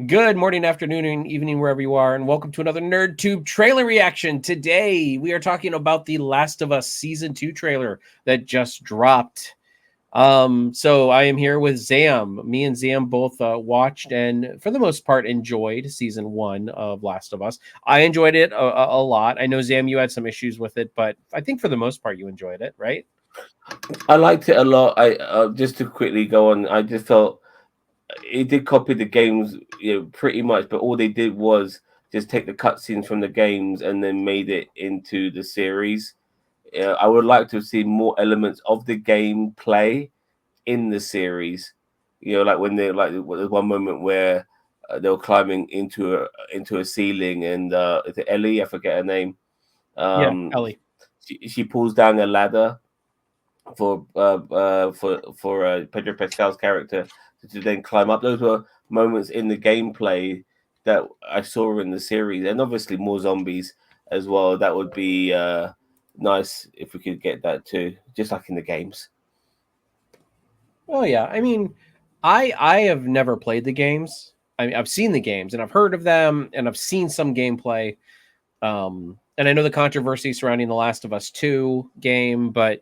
Good morning, afternoon, and evening, wherever you are, and welcome to another NerdTube trailer reaction. Today, we are talking about the Last of Us Season 2 trailer that just dropped. So I am here with Zam. Me and Zam both watched and, for the most part, enjoyed Season 1 of Last of Us. I enjoyed it a lot. I know, Zam, you had some issues with it, but I think for the most part, you enjoyed it, right? I liked it a lot. I just to quickly go on, I just felt it did copy the games, pretty much. But all they did was just take the cutscenes from the games and then made it into the series. I would like to see more elements of the gameplay in the series. Like when they there's one moment where they were climbing into a ceiling, and is it Ellie? I forget her name. Yeah, Um, Ellie. she pulls down a ladder for Pedro Pascal's character to then climb up. Those were moments in the gameplay that I saw in the series, and obviously more zombies as well. That would be nice if we could get that too, just like in the games. Oh yeah, I mean, I have never played the games. I've seen the games and I've heard of them and I've seen some gameplay. And I know the controversy surrounding the Last of Us 2 game, but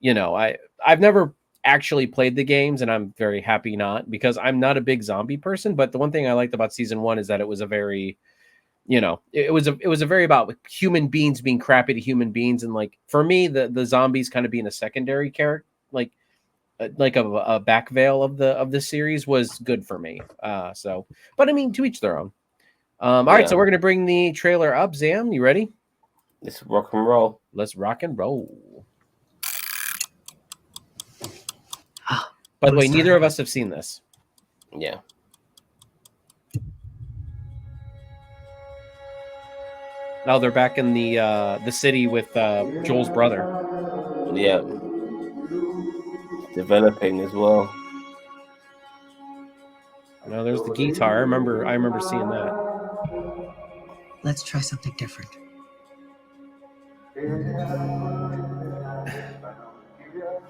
I've never actually played the games, and I'm very happy not, because I'm not a big zombie person. But the one thing I liked about season 1 is that it was a very, it was a very about human beings being crappy to human beings, and like for me, the zombies kind of being a secondary character, like a back veil of the series was good for me. But I mean, to each their own. All right, so Yeah, we're gonna bring the trailer up. Zam, you ready? it's rock and roll. Let's rock and roll. Ah, By the way, neither of us have seen this. Yeah, Now they're back in the city with Joel's brother. yeah, developing as well. Now there's the guitar. I remember seeing that. let's try something different.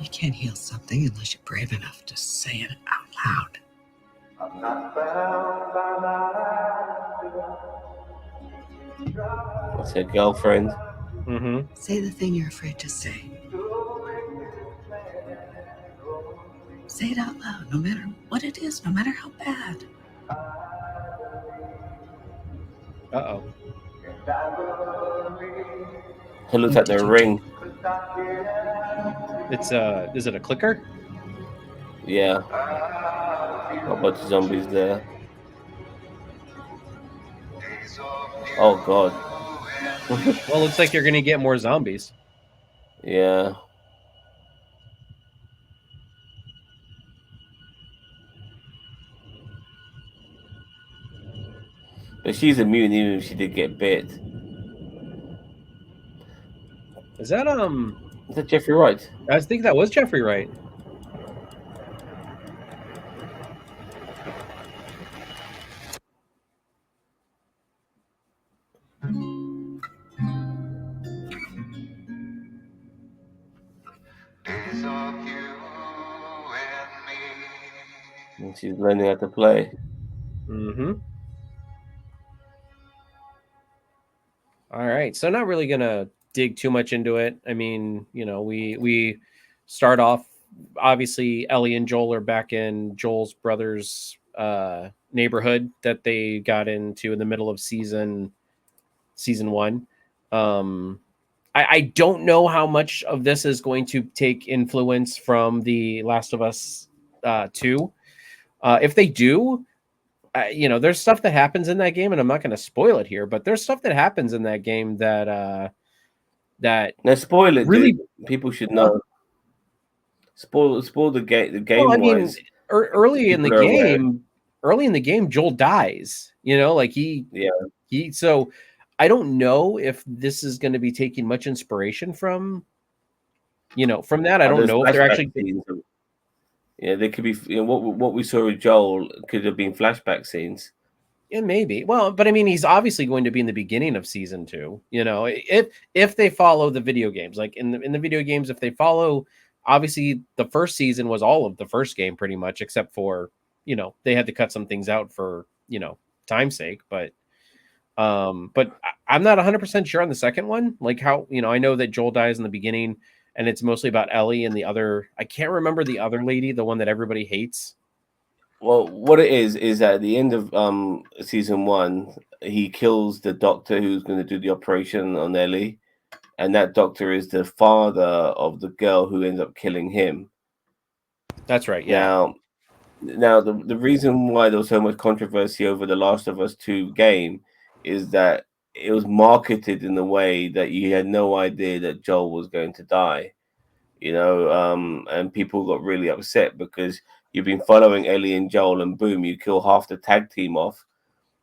You can't heal something unless you're brave enough to say it out That's her girlfriend. Mm-hmm. loud. Say the thing you're afraid to say. Say it out loud, no matter what it is, no matter how bad. Uh-oh. He looks What at did the you do? ring. It's is it a clicker? Yeah, a bunch of zombies there. Oh God. Well, it looks like you're gonna get more zombies. Yeah. But she's immune even if she did get bit. Is that Is that Jeffrey Wright? I think that was Jeffrey Wright. And she's learning how to play. Mm-hmm. All right. So not really gonna dig too much into it. I mean, we start off, obviously Ellie and Joel are back in Joel's brother's neighborhood that they got into in the middle of season 1. I don't know how much of this is going to take influence from the Last of Us 2. If they do, there's stuff that happens in that game, and I'm not going to spoil it here, but there's stuff that happens in that game that Now spoil it, dude. really. People should know. Spoil the game. The Well, I game mean, wise, early in the people are aware. game, Joel dies. Like Yeah. he. So I don't know if this is going to be taking much inspiration from that. I don't There's know if they're flashback actually. scenes. Yeah, they could be. What we saw with Joel could have been flashback scenes. Yeah, maybe. Well, but I mean, he's obviously going to be in the beginning of season 2. If they follow the video games, like in the video games, if they follow, obviously the first season was all of the first game pretty much, except for they had to cut some things out for time's sake, but I'm not 100% sure on the second one. Like how, I know that Joel dies in the beginning and it's mostly about Ellie and the other, I can't remember the other lady, the one that everybody hates. Well, what it is at the end of season 1, he kills the doctor who's going to do the operation on Ellie, and that doctor is the father of the girl who ends up killing him. That's right. Yeah. Now the reason why there was so much controversy over the Last of Us 2 game is that it was marketed in a way that you had no idea that Joel was going to die. And people got really upset because you've been following Ellie and Joel, and boom, you kill half the tag team off,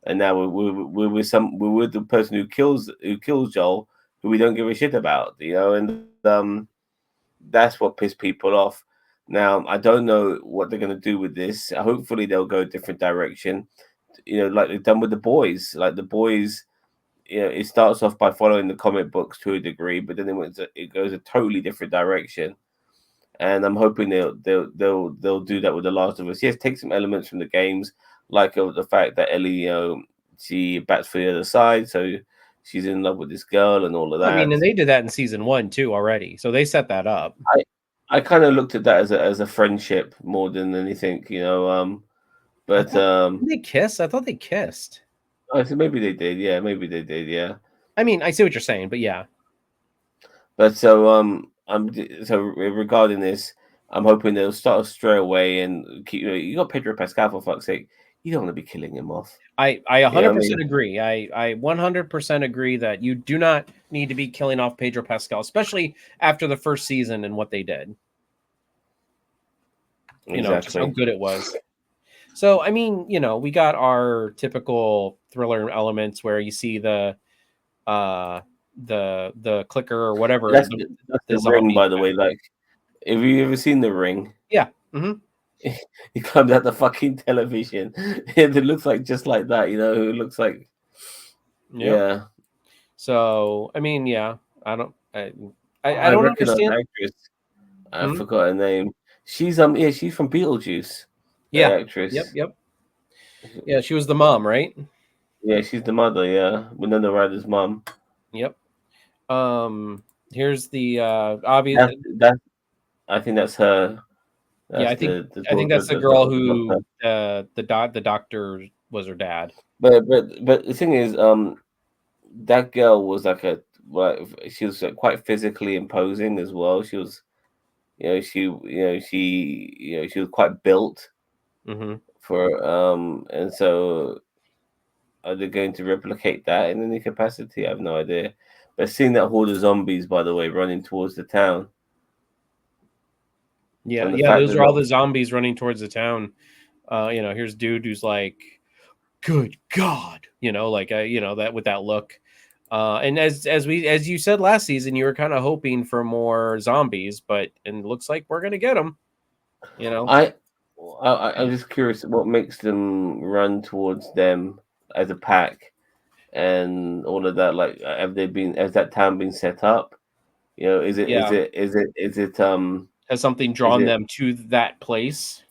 and now we're with the person who kills Joel, who we don't give a shit about, and that's what pissed people off. Now I don't know what they're gonna do with this. Hopefully they'll go a different direction, like they've done with the boys. Like the boys, it starts off by following the comic books to a degree, but then it goes a totally different direction. And I'm hoping they'll do that with The Last of Us. Yes, take some elements from the games, like the fact that Ellie, she bats for the other side, so she's in love with this girl and all of that. I mean, and they did that in season 1 too already, so they set that up. I kind of looked at that as a friendship more than anything, But did they kiss? I thought they kissed. I think maybe they did. Yeah, maybe they did. Yeah. I mean, I see what you're saying, but yeah. But regarding this, I'm hoping they'll start straight away and keep. You got Pedro Pascal, for fuck's sake. You don't want to be killing him off. I 100% agree. I 100% agree that you do not need to be killing off Pedro Pascal, especially after the first season and what they did. Just how good it was. So, I mean, we got our typical thriller elements where you see the clicker or whatever. That's the Ring, by the way. Like, have you ever seen The Ring? Yeah. Mm-hmm. He comes out the fucking television. It looks like just like that, It looks like, yeah. So, I mean, yeah, I don't understand. Actress. I forgot her name. She's she's from Beetlejuice. Yeah, actress. Yep. Yeah, she was the mom, right? Yeah, she's the mother. Yeah, Winona Ryder's mom. Yep. Here's the obvious. I think that's her. I think that's the girl who the doctor was her dad. But the thing is, that girl was she was quite physically imposing as well. She was, she was quite built. Mm-hmm. And so are they going to replicate that in any capacity? I have no idea. But seeing that horde of zombies, by the way, running towards the town. Yeah, those are all the zombies running towards the town. Here's dude who's like, good God, that with that look. And as you said last season, you were kind of hoping for more zombies, and it looks like we're gonna get them. I'm just curious what makes them run towards them as a pack and all of that. Like, has that town been set up? Is it has something drawn them to that place?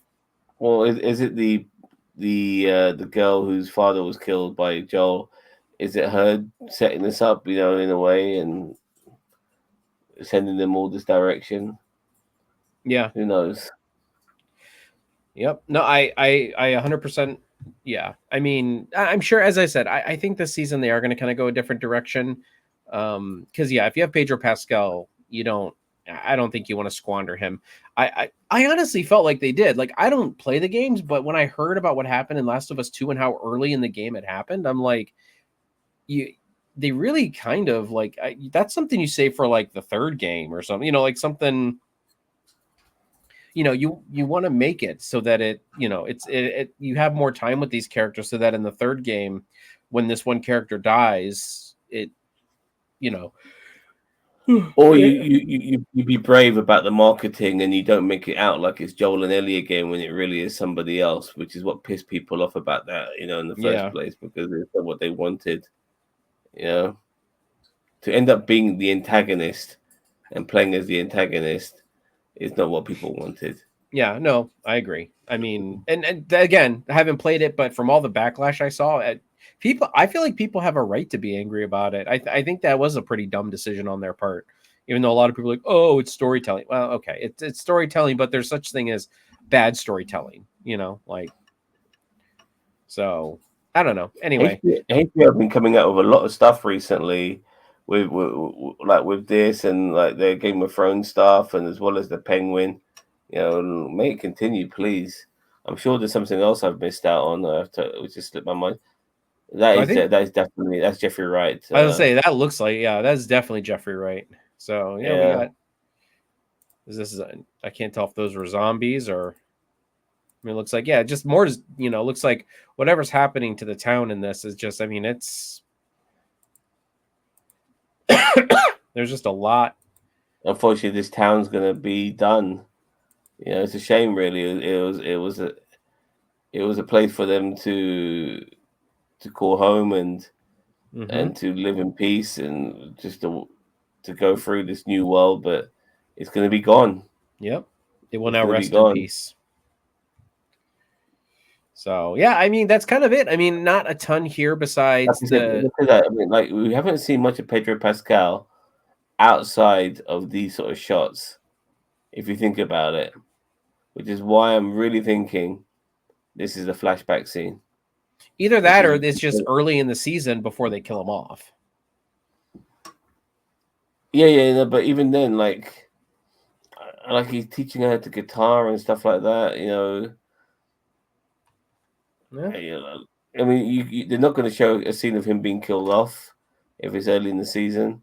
Well, is it the girl whose father was killed by Joel? Is it her setting this up, in a way, and sending them all this direction? Yeah. Who knows? Yep. No, I 100%. Yeah. I mean, I'm sure, as I said, I think this season they are going to kind of go a different direction. Because if you have Pedro Pascal, I don't think you want to squander him. I honestly felt like they did. Like, I don't play the games, but when I heard about what happened in Last of Us 2 and how early in the game it happened, I'm like, they really kind of like, that's something you say for like the third game or something, like something, you want to make it so that it, you have more time with these characters so that in the third game, when this one character dies, or you be brave about the marketing and you don't make it out like it's Joel and Ellie again when it really is somebody else, which is what pissed people off about that, in the first place, because it's not what they wanted. To end up being the antagonist and playing as the antagonist is not what people wanted. Yeah, no, I agree. I mean, and again, I haven't played it, but from all the backlash I saw, I feel like people have a right to be angry about it. I think that was a pretty dumb decision on their part, even though a lot of people are like, oh, it's storytelling. Well, okay, it's storytelling, but there's such thing as bad storytelling, like, so I don't know. Anyway, HBO have been coming out with a lot of stuff recently, with this and like their Game of Thrones stuff, and as well as the Penguin. May it continue, please. I'm sure there's something else I've missed out on. It just slipped my mind. I think That's Jeffrey Wright. I was gonna say that looks like, yeah, that's definitely Jeffrey Wright. So yeah, we got. I can't tell if those were zombies or. I mean, it looks like, yeah, just more. Looks like whatever's happening to the town in this is just. I mean, it's. There's just a lot. Unfortunately, this town's gonna be done. It's a shame, really. It was a place for them to call home and to live in peace and just to go through this new world, but it's going to be gone. Yep, it will now rest in peace. So yeah, I mean that's kind of it. I mean, not a ton here besides look at that. I mean, like, we haven't seen much of Pedro Pascal outside of these sort of shots, if you think about it, which is why I'm really thinking this is a flashback scene. Either that or it's just early in the season before they kill him off. Yeah, but even then, like he's teaching her to guitar and stuff like that, Yeah. I mean, they're not going to show a scene of him being killed off if it's early in the season,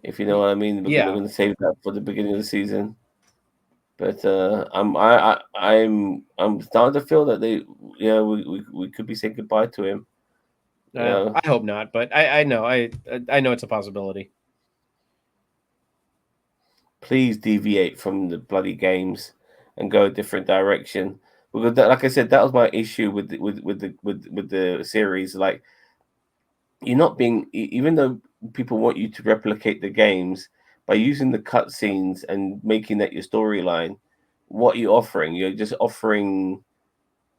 if you know what I mean. They're going to save that for the beginning of the season. But I'm starting to feel that we could be saying goodbye to him. I hope not, but I know it's a possibility. Please deviate from the bloody games and go a different direction. Because like I said, that was my issue with the series. Like, you're not being, even though people want you to replicate the games by using the cutscenes and making that your storyline. What you're offering, you're just offering,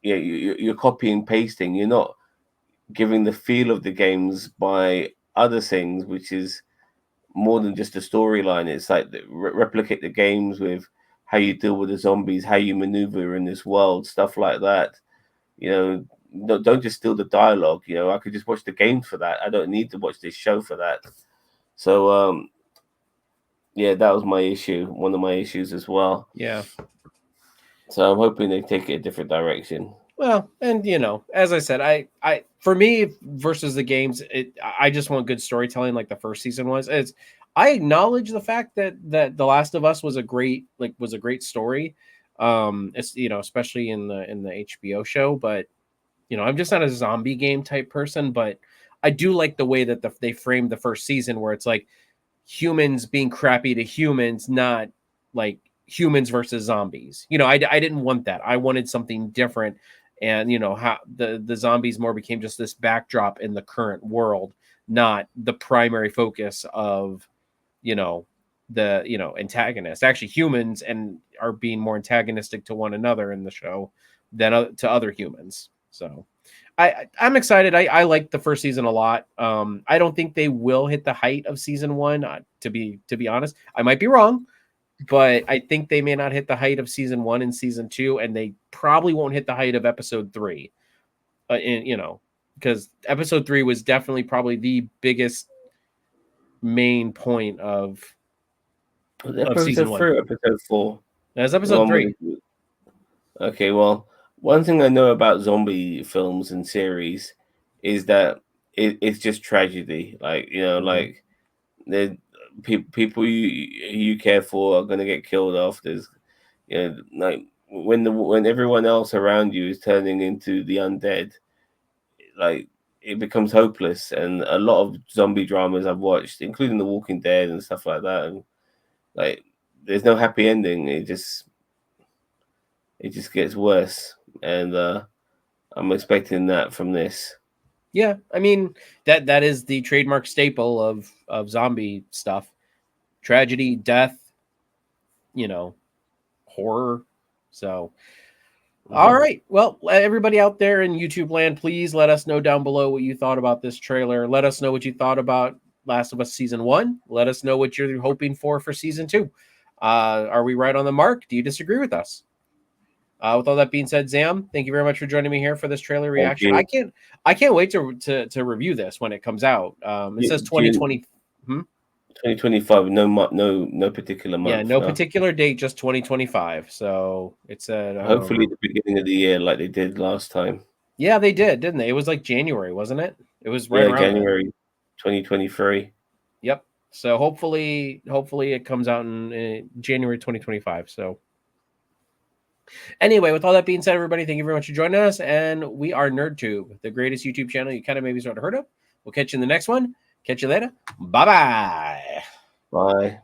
you're copying pasting. You're not giving the feel of the games by other things, which is more than just a storyline. It's like replicate the games with how you deal with the zombies, how you maneuver in this world, stuff like that. Don't just steal the dialogue. I could just watch the game for that. I don't need to watch this show for that. So yeah, that was my issue. One of my issues as well. Yeah. So I'm hoping they take it a different direction. Well, and as I said, I for me versus the games, I just want good storytelling like the first season was. I acknowledge the fact that The Last of Us was a great story. It's especially in the HBO show, but I'm just not a zombie game type person, but I do like the way that they framed the first season where it's like humans being crappy to humans, not like humans versus zombies. I didn't want that. I wanted something different. And how the zombies more became just this backdrop in the current world, not the primary focus of the antagonist. Actually, humans and are being more antagonistic to one another in the show than to other humans. So I'm excited. I like the first season a lot. I don't think they will hit the height of season one. To be honest, I might be wrong, but I think they may not hit the height of season one and season two, and they probably won't hit the height of episode 3. Because episode 3 was definitely probably the biggest main point of season 1. Episode 4. That's episode 3. Okay, well, one thing I know about zombie films and series is that it's just tragedy. Like, like the people you care for are going to get killed off. There's, like when everyone else around you is turning into the undead, like, it becomes hopeless. And a lot of zombie dramas I've watched, including The Walking Dead and stuff like that, and like, there's no happy ending. It just gets worse, and I'm expecting that from this. Yeah, I mean that is the trademark staple of zombie stuff: tragedy, death, horror. So All right. Well, everybody out there in YouTube land, please let us know down below what you thought about this trailer. Let us know what you thought about Last of Us Season 1. Let us know what you're hoping for Season 2. Are we right on the mark? Do you disagree with us? With all that being said, Zam, thank you very much for joining me here for this trailer reaction. I can't wait to review this when it comes out. It says 2020. 2025, no particular month. Yeah, no particular date, just 2025. So it said hopefully the beginning of the year, like they did last time. Yeah, they did, didn't they? It was like January, wasn't it? It was right around January 2023. Yep. So hopefully it comes out in January 2025. So anyway, with all that being said, everybody, thank you very much for joining us. And we are NerdTube, the greatest YouTube channel you kind of maybe sort of heard of. We'll catch you in the next one. Catch you later. Bye-bye. Bye.